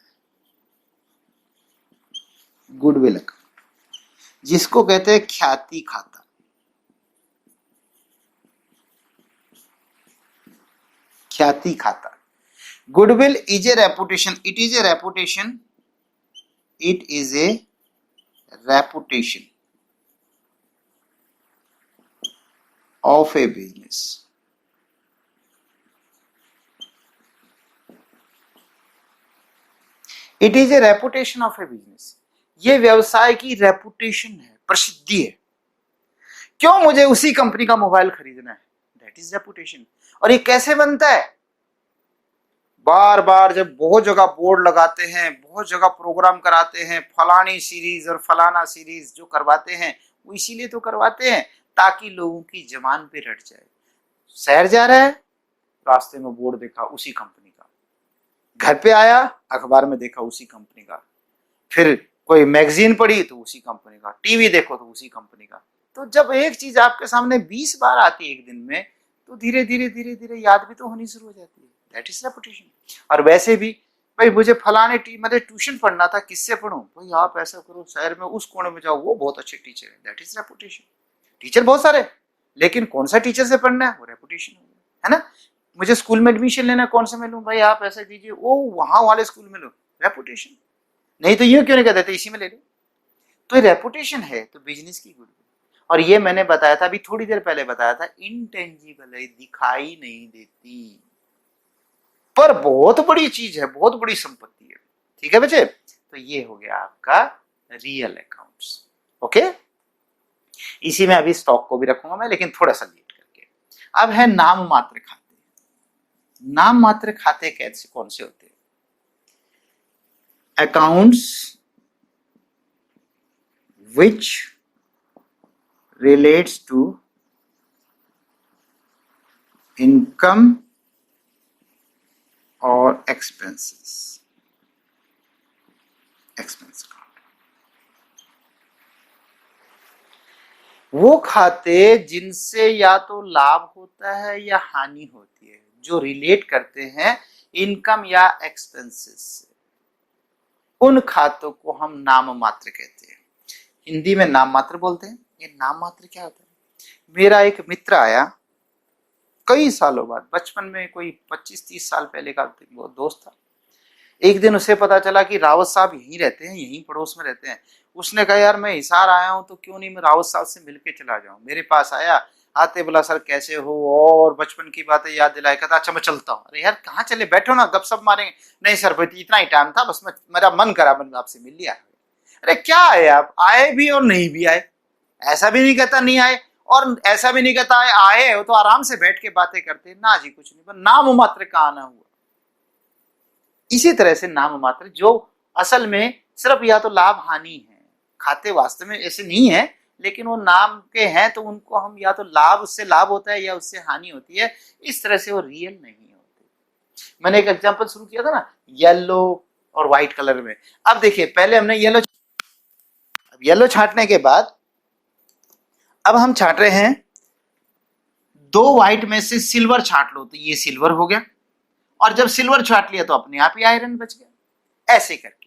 [SPEAKER 1] गुडविल अकाउंट जिसको कहते हैं ख्याति खाता। ख्याति खाता, goodwill is a reputation, it is a reputation, it is a reputation of a business। it is a reputation of a business, ये व्यवसाय की रेपुटेशन है, प्रसिद्धि है। क्यों मुझे उसी कंपनी का मोबाइल खरीदना है, दैट इज रेपुटेशन। और ये कैसे बनता है, बार बार जब बहुत जगह बोर्ड लगाते हैं, बहुत जगह प्रोग्राम कराते हैं, फलानी सीरीज और फलाना सीरीज जो करवाते हैं वो इसीलिए तो करवाते हैं ताकि लोगों की जबान पे रट जाए। शहर जा रहा है, रास्ते में बोर्ड देखा उसी कंपनी का, घर पे आया अखबार में देखा उसी कंपनी का, फिर कोई मैगजीन पढ़ी तो उसी कंपनी का, टीवी देखो तो उसी कंपनी का। तो जब एक चीज आपके सामने 20 बार आती है एक दिन में, तो धीरे धीरे धीरे धीरे याद भी तो होनी शुरू हो जाती है, दैट इज रेपुटेशन। और वैसे भी भाई मुझे फलाने मतलब ट्यूशन पढ़ना था, किससे पढ़ूं, भाई आप ऐसा करो शहर में उस कोने में जाओ, वो बहुत अच्छे टीचर है, दैट इज रेपुटेशन। टीचर बहुत सारे, लेकिन कौन सा टीचर से पढ़ना है वो रेपुटेशन है ना। मुझे स्कूल में एडमिशन लेना, कौन से में लूं, भाई आप ऐसा कीजिए वो वहां वाले स्कूल में लो, रेपुटेशन। नहीं तो यूं क्यों नहीं कहते थे इसी में ले लो, तो रेपुटेशन है तो बिजनेस की गुडविल। और ये मैंने बताया था अभी थोड़ी देर पहले बताया था, इंटेंजिबल है, दिखाई नहीं देती, पर बहुत बड़ी चीज है, बहुत बड़ी संपत्ति है। ठीक है बच्चे, तो ये हो गया आपका रियल अकाउंट्स। ओके, इसी में अभी स्टॉक को भी रखूंगा मैं, लेकिन थोड़ा सा लेट करके। अब है नाम मात्र खाते। नाम मात्र खाते कैसे कौन से होते हैं? Accounts which relates to income और expenses, expense account। वो खाते जिनसे या तो लाभ होता है या हानि होती है, जो रिलेट करते हैं इनकम या एक्सपेंसेस से, उन खातों को हम नाम मात्र कहते हैं। हिंदी में नाम मात्र बोलते हैं। ये नाम मात्र क्या होता है? मेरा एक मित्र आया कई सालों बाद, बचपन में, कोई 25-30 साल पहले का वो दोस्त था। एक दिन उसे पता चला कि रावत साहब यहीं रहते हैं, यहीं पड़ोस में रहते हैं। उसने कहा यार मैं हिसार आया हूं तो क्यों नहीं मैं रावत साहब से मिलके चला जाऊं। मेरे पास आया, आते बोला सर कैसे हो, और बचपन की बातें याद दिलाई। कहता अच्छा मैं चलता हूँ। अरे यार कहाँ चले, बैठो ना गपशप मारेंगे। नहीं सर भाई इतना ही टाइम था, बस मेरा मन करा मैंने आपसे मिल लिया। अरे क्या है, आप आए भी और नहीं भी आए, ऐसा भी नहीं कहता नहीं आए और ऐसा भी नहीं कहता आए हो तो आराम से बैठ के बातें करते ना जी, कुछ नहीं, पर नाम मात्र का आना हुआ। इसी तरह से नाम मात्र जो असल में सिर्फ या तो लाभ हानि है, खाते वास्तव में ऐसे नहीं है, लेकिन वो नाम के हैं तो उनको हम या तो लाभ, उससे लाभ होता है या उससे हानि होती है, इस तरह से वो रियल नहीं होते। मैंने एक एग्जांपल शुरू किया था ना, येलो और व्हाइट कलर में। अब देखिए पहले हमने येलो छांटने के बाद अब हम छांट रहे हैं दो व्हाइट में से सिल्वर छांट लो, तो ये सिल्वर हो गया, और जब सिल्वर छांट लिया तो अपने आप ही आयरन बच गया। ऐसे करके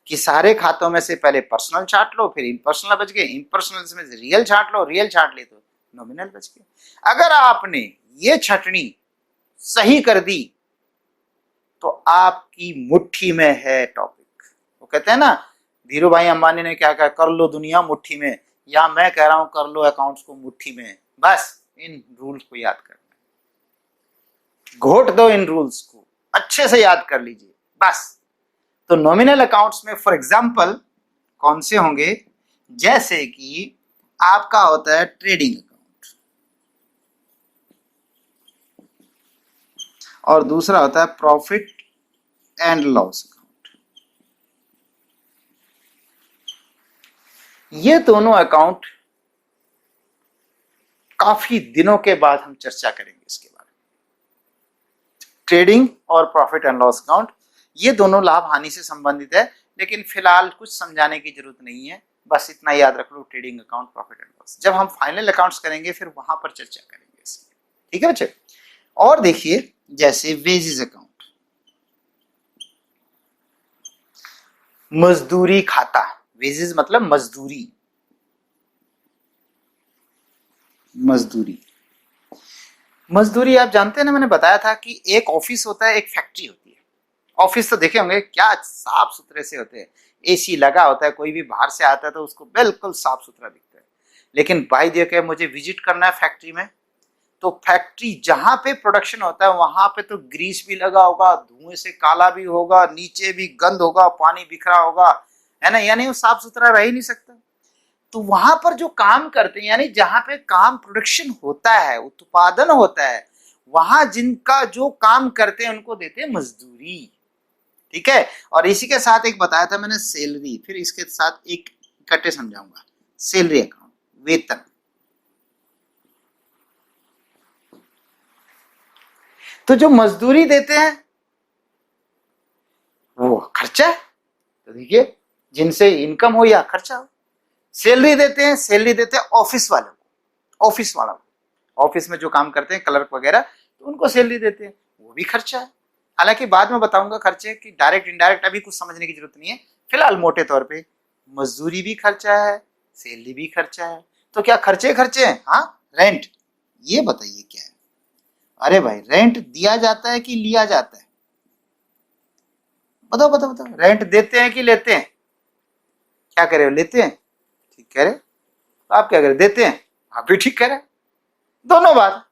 [SPEAKER 1] कि सारे खातों में से पहले पर्सनल छांट लो, फिर इम्पर्सनल बच गए, इम्पर्सनल में से रियल छांट लो, रियल छांट ले तो नॉमिनल बच गए। अगर आपने ये छटनी सही कर दी तो आपकी मुट्ठी में है टॉपिक। वो कहते हैं ना धीरू भाई अंबानी ने क्या कहा, कर लो दुनिया मुट्ठी में, या मैं कह रहा हूं कर लो अकाउंट्स को मुट्ठी में। बस इन रूल्स को याद करना, घोट दो इन रूल्स को, अच्छे से याद कर लीजिए बस। तो नॉमिनल अकाउंट्स में फॉर एग्जांपल कौन से होंगे, जैसे कि आपका होता है ट्रेडिंग अकाउंट, और दूसरा होता है प्रॉफिट एंड लॉस अकाउंट। ये दोनों अकाउंट काफी दिनों के बाद हम चर्चा करेंगे इसके बारे में। ट्रेडिंग और प्रॉफिट एंड लॉस अकाउंट ये दोनों लाभ हानि से संबंधित है, लेकिन फिलहाल कुछ समझाने की जरूरत नहीं है, बस इतना याद रख लो, trading account, profit and loss. जब हम फाइनल अकाउंट्स करेंगे फिर वहां पर चर्चा करेंगे इसकी, ठीक है बच्चे। और देखिए जैसे वेजेस अकाउंट, मजदूरी खाता, वेजेस मतलब मजदूरी, मजदूरी आप जानते हैं ना, मैंने बताया था कि एक ऑफिस होता है, एक फैक्ट्री होती है। ऑफिस तो देखे होंगे क्या साफ सुथरे से होते हैं, एसी लगा होता है, कोई भी बाहर से आता है तो उसको बिल्कुल साफ सुथरा दिखता है। लेकिन भाई देखिए मुझे विजिट करना है फैक्ट्री में, तो फैक्ट्री जहां पे प्रोडक्शन होता है वहां पे तो ग्रीस भी लगा होगा, धुएं से काला भी होगा, नीचे भी गंद होगा, पानी बिखरा होगा, है ना, यानी वो साफ सुथरा रह ही नहीं सकता। तो वहां पर जो काम करते हैं, यानी जहां पे काम प्रोडक्शन होता है, उत्पादन होता है, वहां जिनका जो काम करते हैं उनको देते हैं मजदूरी, ठीक है। और इसी के साथ एक बताया था मैंने सैलरी, फिर इसके साथ एक इकट्ठे समझाऊंगा, सैलरी अकाउंट, वेतन। तो जो मजदूरी देते हैं वो खर्चा है, तो देखिए जिनसे इनकम हो या खर्चा हो। सैलरी देते हैं, सैलरी देते हैं ऑफिस वालों को, ऑफिस वालों को, ऑफिस में जो काम करते हैं क्लर्क वगैरह, तो उनको सैलरी देते हैं, वो भी खर्चा है। हालांकि बाद में बताऊंगा खर्चे की डायरेक्ट इनडायरेक्ट, अभी कुछ समझने की जरूरत नहीं है। फिलहाल मोटे तौर पे मजदूरी भी खर्चा है, सैलरी भी खर्चा है। तो क्या खर्चे खर्चे हैं? हाँ, रेंट, ये बताइए क्या है? अरे भाई रेंट दिया जाता है कि लिया जाता है? बताओ बताओ बताओ, रेंट देते हैं कि लेते हैं? क्या कह रहे हो, लेते हैं, ठीक कह रहे। तो आप क्या कह रहे, देते हैं, आप भी ठीक कह रहे, दोनों बात।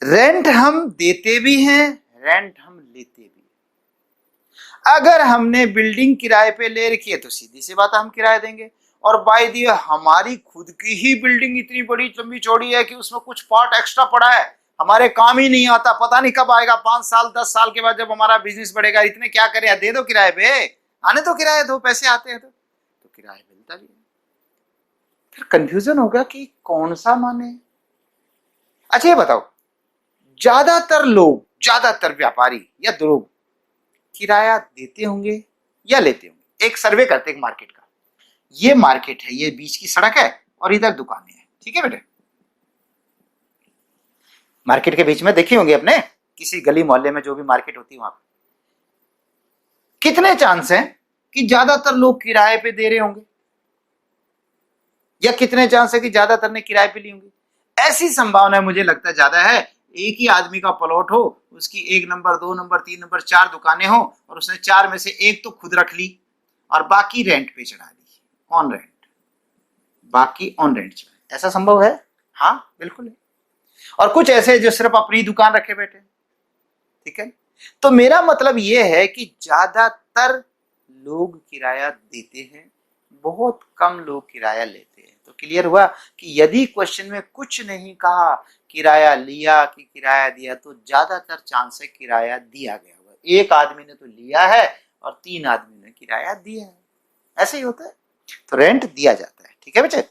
[SPEAKER 1] रेंट हम देते भी हैं, रेंट हम लेते भी हैं। अगर हमने बिल्डिंग किराए पे ले रखी है तो सीधी सी बात हम किराया देंगे, और बाय दी हमारी खुद की ही बिल्डिंग इतनी बड़ी लंबी चौड़ी है कि उसमें कुछ पार्ट एक्स्ट्रा पड़ा है, हमारे काम ही नहीं आता, पता नहीं कब आएगा, 5 साल 10 साल के बाद जब हमारा बिजनेस बढ़ेगा, इतने क्या करें, दे दो किराए पे, आने तो किराए दो, पैसे आते हैं तो किराया मिलता भी है। फिर कंफ्यूजन होगा कि कौन सा माने। अच्छा ये बताओ, ज्यादातर लोग, ज्यादातर व्यापारी या लोग किराया देते होंगे या लेते होंगे? एक सर्वे करते हैं मार्केट का। ये मार्केट है, ये बीच की सड़क है और इधर दुकानें हैं, ठीक है बेटे। मार्केट के बीच में देखे होंगे अपने, किसी गली मोहल्ले में जो भी मार्केट होती है वहां पे कितने चांस हैं कि ज्यादातर लोग किराए पे दे रहे होंगे, या कितने चांस है कि ज्यादातर ने किराए पे ली होंगी? ऐसी संभावना मुझे लगता है ज्यादा है। एक ही आदमी का प्लॉट हो, उसकी 1 नंबर 2 नंबर 3 नंबर 4 दुकानें हो, और उसने 4 में से एक तो खुद रख ली और बाकी रेंट पे चढ़ा दी, ऑन रेंट, बाकी ऑन रेंट चढ़ा। ऐसा संभव है? हाँ बिल्कुल है। और कुछ ऐसे जो सिर्फ अपनी दुकान रखे बैठे, ठीक है। तो मेरा मतलब यह है कि ज्यादातर लोग किराया देते हैं, बहुत कम लोग किराया लेते हैं। तो क्लियर हुआ कि यदि क्वेश्चन में कुछ नहीं कहा किराया लिया कि किराया दिया, तो ज्यादातर चांस है किराया दिया गया होगा। एक आदमी ने तो लिया है और 3 आदमी ने किराया दिया है, ऐसे ही होता है। तो रेंट दिया जाता है, ठीक है बच्चे।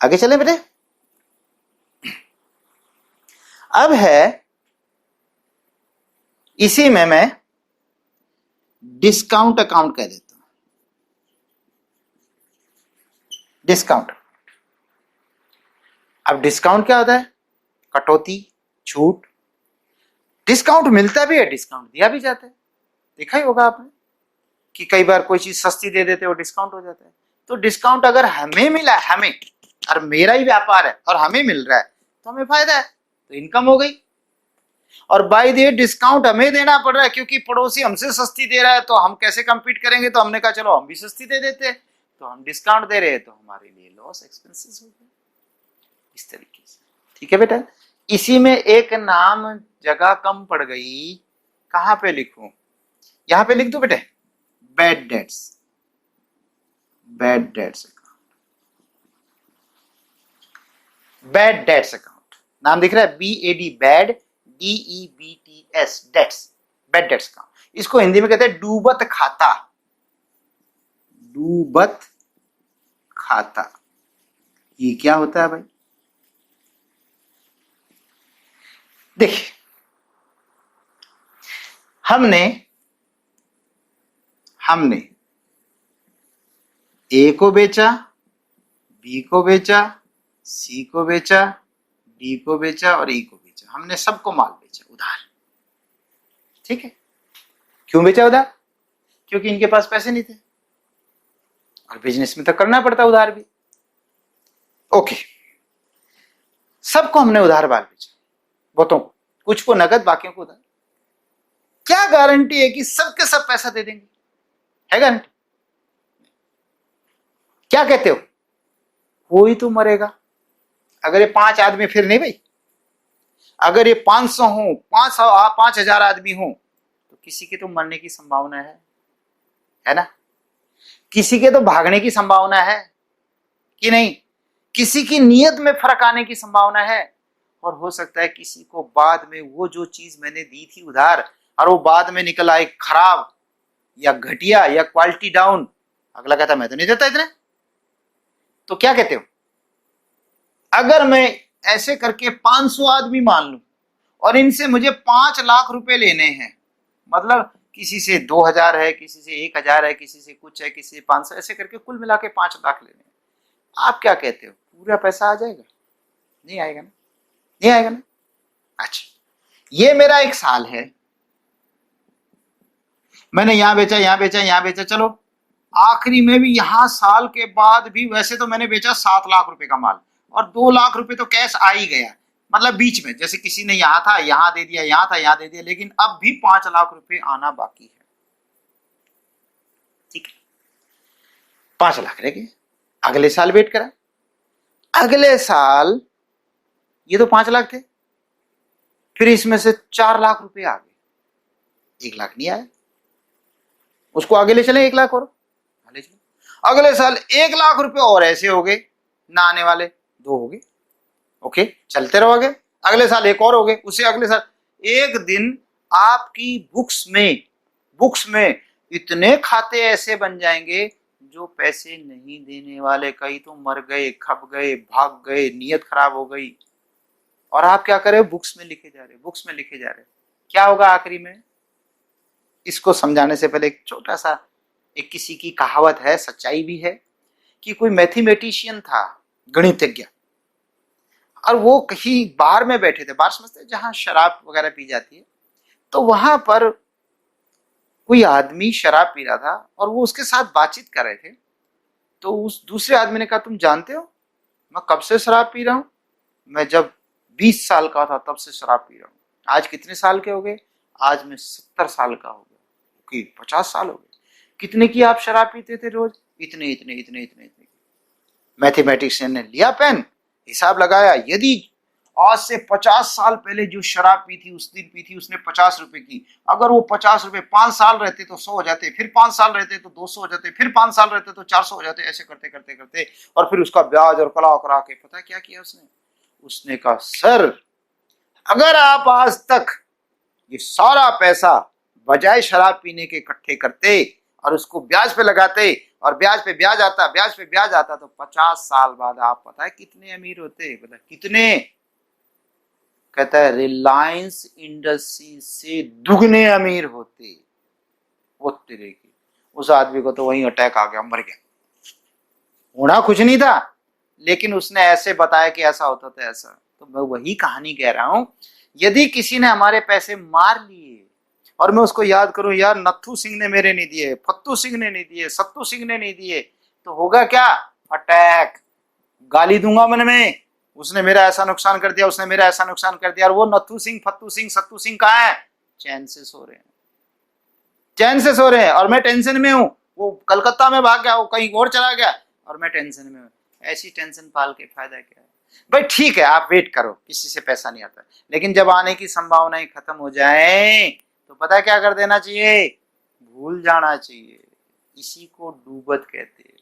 [SPEAKER 1] आगे चले बेटे। अब है इसी में मैं डिस्काउंट अकाउंट कह देता हूं। डिस्काउंट, अब डिस्काउंट क्या होता है? कटौती, छूट। डिस्काउंट मिलता भी है, डिस्काउंट दिया भी जाता है। देखा ही होगा आपने कि कई बार कोई चीज सस्ती दे देते हो, डिस्काउंट हो जाता है। तो डिस्काउंट अगर हमें मिला है, हमें, और मेरा ही व्यापार है और हमें मिल रहा है, तो हमें फायदा है, तो इनकम हो गई। और बाय द डिस्काउंट हमें देना पड़ रहा है क्योंकि पड़ोसी हमसे सस्ती दे रहा है, तो हम कैसे कंपीट करेंगे? तो हमने कहा चलो हम भी सस्ती दे देते हैं, तो हम डिस्काउंट दे रहे हैं, तो हमारे लिए लॉस, एक्सपेंसेस हो गए, इस तरीके से। ठीक है बेटा। इसी में एक नाम जगह कम पड़ गई, कहां पे लिखूं? यहां पे लिख दो बेटे, bad debts. Bad debts account, bad debts account, नाम दिख रहा है, BAD, bad, DEBTS, debts, bad debts account. इसको हिंदी में कहते हैं डूबत खाता। डूबत खाता, ये क्या होता है भाई? देखिए, हमने A को बेचा, B को बेचा, C को बेचा, D को बेचा और E को बेचा। हमने सबको माल बेचा उधार, ठीक है। क्यों बेचा उधार? क्योंकि इनके पास पैसे नहीं थे, और बिजनेस में तो करना पड़ता उधार भी। ओके, सबको हमने उधार माल बेचा, बहुतों को, कुछ को नगद, बाकियों को उधार। क्या गारंटी है कि सबके सब पैसा दे देंगे? है गारंटी? क्या कहते हो? कोई तो मरेगा। अगर ये 5 आदमी, फिर नहीं भाई, अगर ये 500 हो, 5,000 आदमी हो, तो किसी के तो मरने की संभावना है ना? किसी के तो भागने की संभावना है कि नहीं? किसी की नीयत में फर्क आने की संभावना है, और हो सकता है किसी को बाद में वो जो चीज मैंने दी थी उधार, और वो बाद में निकल आए खराब या घटिया या क्वालिटी डाउन। अगला कहता मैं तो नहीं देता इतने। तो क्या कहते हो, अगर मैं ऐसे करके 500 आदमी मान लूं और इनसे मुझे 5 लाख रुपए लेने हैं, मतलब किसी से 2,000 है, किसी से 1,000 है, किसी से कुछ है, किसी से 500, ऐसे करके कुल मिला के 5 लाख लेने हैं, आप क्या कहते हो, पूरा पैसा आ जाएगा? नहीं आएगा ना? नहीं आएगा ना? अच्छा, ये मेरा एक साल है, मैंने यहां बेचा, यहां बेचा, यहां बेचा, चलो आखिरी में भी यहां साल के बाद भी वैसे तो मैंने बेचा 7 लाख रुपए का माल, और 2 लाख रुपए तो कैश आ ही गया, मतलब बीच में जैसे किसी ने यहां था यहां दे दिया, यहां था यहां दे दिया, लेकिन अब भी 5 लाख रुपए आना बाकी है। ठीक है, 5 लाख रह गए। अगले साल वेट करा, अगले साल ये तो 5 लाख थे, फिर इसमें से 4 लाख रुपए आ गए, 1 लाख नहीं आया, उसको आगे ले चले, 1 लाख और ले चले। अगले साल 1 लाख रुपए और ऐसे हो गए, ना आने वाले 2 हो गए, ओके, चलते रहोगे, अगले साल एक और हो गए, उससे अगले साल। एक दिन आपकी बुक्स में इतने खाते ऐसे बन जाएंगे जो पैसे नहीं देने वाले, कई तो मर गए, खप गए, भाग गए, नियत खराब हो गई, और आप क्या कर रहे हो, बुक्स में लिखे जा रहे हो, बुक्स में लिखे जा रहे हो। क्या होगा आखिरी में? इसको समझाने से पहले एक छोटा सा, एक किसी की कहावत है, सच्चाई भी है, कि कोई मैथमेटिशियन था, गणितज्ञ, और वो कहीं बार में बैठे थे, बार समझते हैं जहां शराब वगैरह पी जाती है, तो वहां पर कोई आदमी शराब पी रहा था और वो उसके साथ बातचीत कर रहे थे। तो उस दूसरे आदमी ने कहा, तुम जानते हो मैं कब से शराब पी रहा हूं? मैं जब 20 साल का था तब से शराब पी रहा हूं। आज कितने साल के हो गए? आज मैं 70 साल का हो गया। ओके, 50 साल हो गए। कितने की आप शराब पीते थे रोज? इतने इतने इतने इतने इतने। मैथमेटिशियन ने लिया पेन, हिसाब लगाया, यदि आज से 50 साल पहले जो शराब पी थी, उस दिन पी थी उसने 50 रुपए की, अगर वो 50 रुपए 5 साल रहते तो 100 हो जाते, फिर 5 साल रहते तो 200 हो जाते, फिर 5 साल रहते तो 400 हो जाते, ऐसे करते करते करते, और फिर उसका ब्याज और कला करा के पता क्या किया उसने? उसने कहा, सर अगर आप आज तक ये सारा पैसा बजाय शराब पीने के इकट्ठे करते और उसको ब्याज पे लगाते, और ब्याज पे ब्याज आता, ब्याज पे ब्याज आता, तो 50 साल बाद आप पता है कितने अमीर होते? पता कितने? कहता है रिलायंस इंडस्ट्री से दुगने अमीर होते। वो तेरे की, उस आदमी को तो वहीं अटैक आ गया, मर गया। होना कुछ नहीं था, लेकिन उसने ऐसे बताया कि ऐसा होता था ऐसा। तो मैं वही कहानी कह रहा हूं, यदि किसी ने हमारे पैसे मार लिए और मैं उसको याद करूं, यार नत्थू सिंह ने मेरे नहीं दिए, फत्तू सिंह ने नहीं दिए, सत्तू सिंह ने नहीं दिए, तो होगा क्या? अटैक, गाली दूंगा मन में, उसने मेरा ऐसा नुकसान कर दिया, उसने मेरा ऐसा नुकसान कर दिया। और वो नत्थू सिंह, फत्तू सिंह, सत्तू सिंह कहाँ है? चैन से सो रहे हैं, चैन से सो रहे हैं, और मैं टेंशन में हूं। वो कलकत्ता में भाग गया, वो कहीं और चला गया, और मैं टेंशन में हूं। ऐसी टेंशन पाल के फायदा क्या है? भाई ठीक है, आप वेट करो, किसी से पैसा नहीं आता, लेकिन जब आने की संभावनाएं खत्म हो जाए तो पता क्या कर देना चाहिए? भूल जाना चाहिए। इसी को डूबत कहते हैं।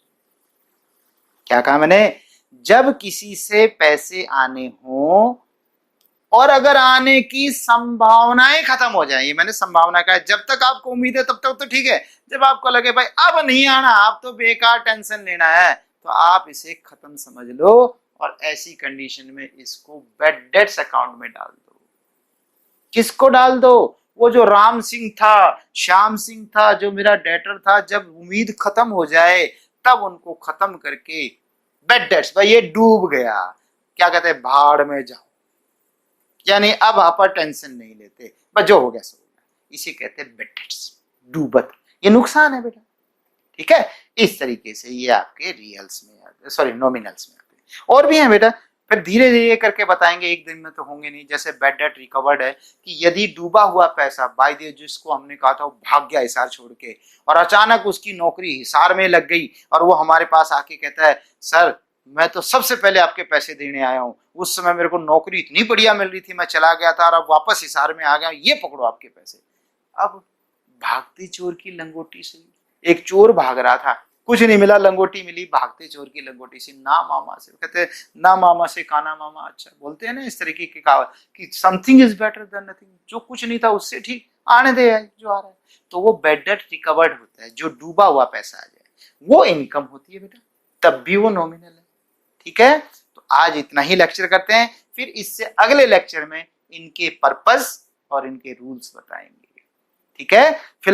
[SPEAKER 1] क्या कहा मैंने? जब किसी से पैसे आने हो और अगर आने की संभावनाएं खत्म हो जाए, ये मैंने संभावना कहा, जब तक आपको उम्मीद है तब तक तो ठीक है। जब आपको लगे भाई अब नहीं आना, आप तो बेकार टेंशन लेना है, तो आप इसे खत्म समझ लो, और ऐसी कंडीशन में इसको बैड डेट्स अकाउंट में डाल दो। किसको डाल दो? वो जो राम सिंह था, श्याम सिंह था, जो मेरा डेटर था, जब उम्मीद खत्म हो जाए तब उनको खत्म करके बैड डेट्स, भाई ये डूब गया, क्या कहते हैं, भाड़ में जाओ, यानी अब आप टेंशन नहीं लेते, बस जो हो गया सो हो गया। इसे कहते हैं बैड डेट्स, डूबत। ये नुकसान है बेटा, ठीक है। इस तरीके से ये आपके रियल्स में आते हैं, सॉरी नॉमिनल्स में आते हैं। और भी हैं बेटा, फिर धीरे धीरे करके बताएंगे, एक दिन में तो होंगे नहीं। जैसे बैड डेट रिकवर्ड है कि यदि डूबा हुआ पैसा, बाय द जिसको हमने कहा था वो भाग गया हिसार छोड़ के, और अचानक उसकी नौकरी हिसार में लग गई, और वो हमारे पास आके कहता है, सर मैं तो सबसे पहले आपके पैसे देने आया हूँ, उस समय मेरे को नौकरी इतनी बढ़िया मिल रही थी, मैं चला गया था, और अब वापस हिसार में आ गया, ये पकड़ो आपके पैसे। अब भागते चोर की लंगोटी से, एक चोर भाग रहा था, कुछ नहीं मिला, लंगोटी मिली, भागते चोर की लंगोटी से, ना मामा से, कहते ना मामा से काना मामा अच्छा, बोलते हैं ना इस तरीके की कहावत कि something is better than nothing, जो कुछ नहीं था उससे ठीक, आने दे जो आ रहा है। तो वो बैड डेट रिकवर्ड होता है, जो डूबा हुआ पैसा आ जाए वो इनकम होती है बेटा, तब भी वो नॉमिनल है, ठीक है। तो आज इतना ही लेक्चर करते हैं, फिर इससे अगले लेक्चर में इनके पर्पस और इनके रूल्स बताएंगे, ठीक है। फिलहाल